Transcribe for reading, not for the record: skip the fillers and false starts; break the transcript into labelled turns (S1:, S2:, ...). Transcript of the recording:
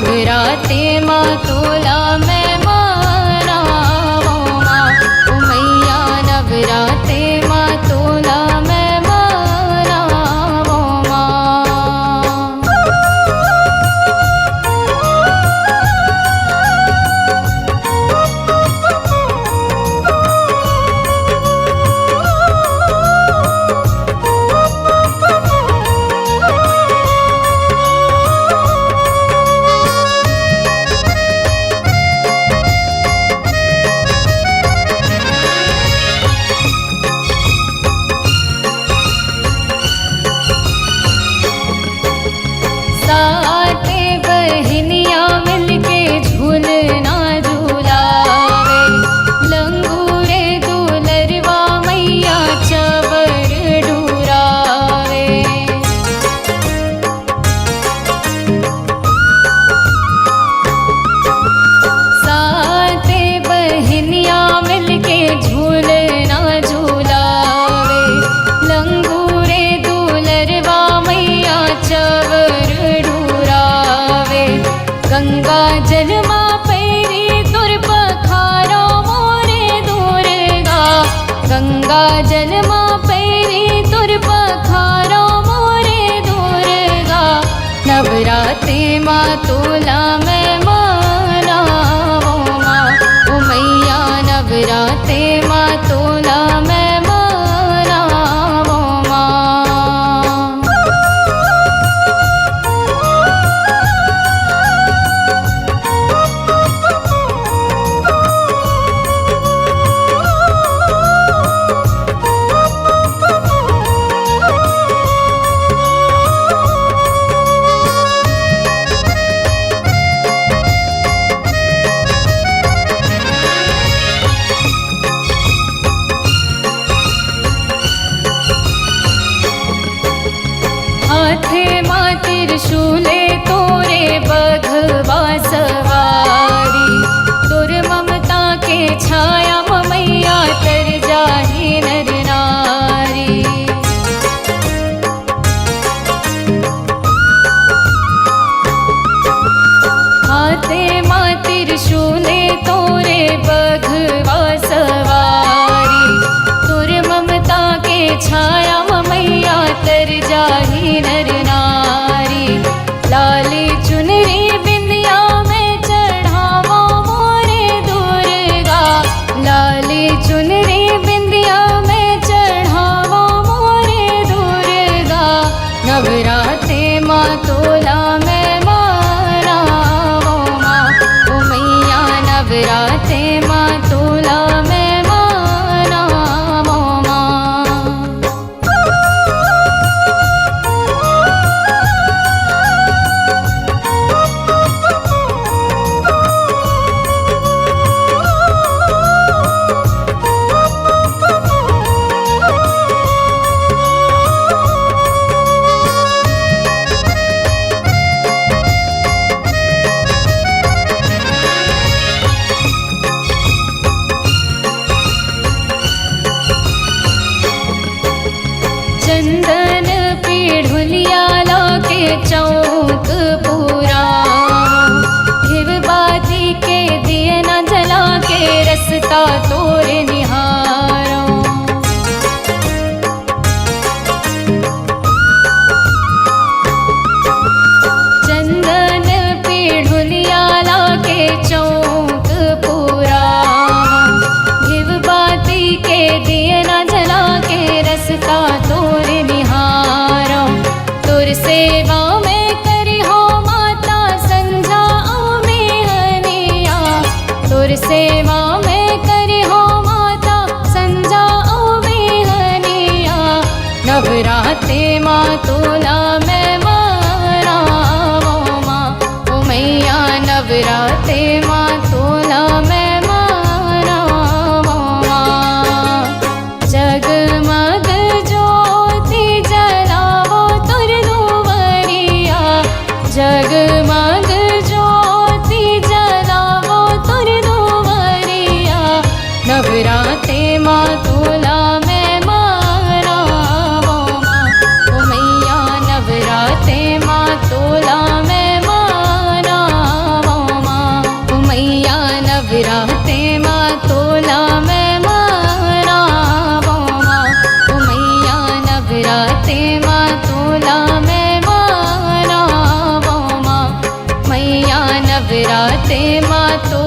S1: नवरात्रि माँ तोला मैं मनावो माँ ओ मैया नवरात्रि माँ तोला मैं मनावो माँ। साते बहनियाँ मिलके झूलना झूलावे, लंगूरे दुलरवा मैया चवर डुरावे। साते बहनियाँ मिलके झूलना झूलावे, लंगूरे दुलरवा मैया चवर डुरावे। गंगा जल माँ पैरी तुर पखारो मोरे दुर्गा, गंगा जल माँ पैरी तुर पखारो मोरे दुर्गा। नवरात्रि माँ तोला मैं मनावो माँ ओ मैया नवरात्रि माँ तोला मैं मनावो माँ। हाथे माँ त्रिशूले तोरे बघवा सवारी, तोर ममता के छाया मैया तर जाही नर नारी। हाथे माँ त्रिशूले तोरे बघवा सवारी, तोर ममता के छाया मैया तर जाही नर नारी। लाली चुनरी बिंदिया में चढ़ावो मोरे दुर्गा, लाली चुनरी बिंदिया में चढ़ावो मोरे दुर्गा। नवरात्रि माँ तोला मैं मनावो माँ ओ मैया नवरात्रि माँ तोला मैं मनावो माँ। चंदन पीढ़ुलिया लाके चौक पूरा, घिव बाती के दिए न जला के रसता तोरे निहारो। चंदन पीढ़ुलिया लाके चौक पूरा, घिव बाती के दिए न जला के रसता तोरे निहारो। तुर सेवा में करी हो माता संझा में हनिया, तुर सेवा में करी हो माता संझा में हनिया। नवरात्रि माँ तोला मैं मनावो माँ ओ मैया नवरात्रि माँ तोला मैं मनावो माँ। जगमग ज्योति जलावो तुर दुवरिया, जगमग ज्योति जलावो तुर दुवरिया। नवरात्रि माँ तोला मैं मनावो माँ ओ मैया नवरात्रि नवराते माँ तोला में मनावो माँ, ओ मैया नवराते माँ तोला में मनावो माँ, मैया नवराते माँ तो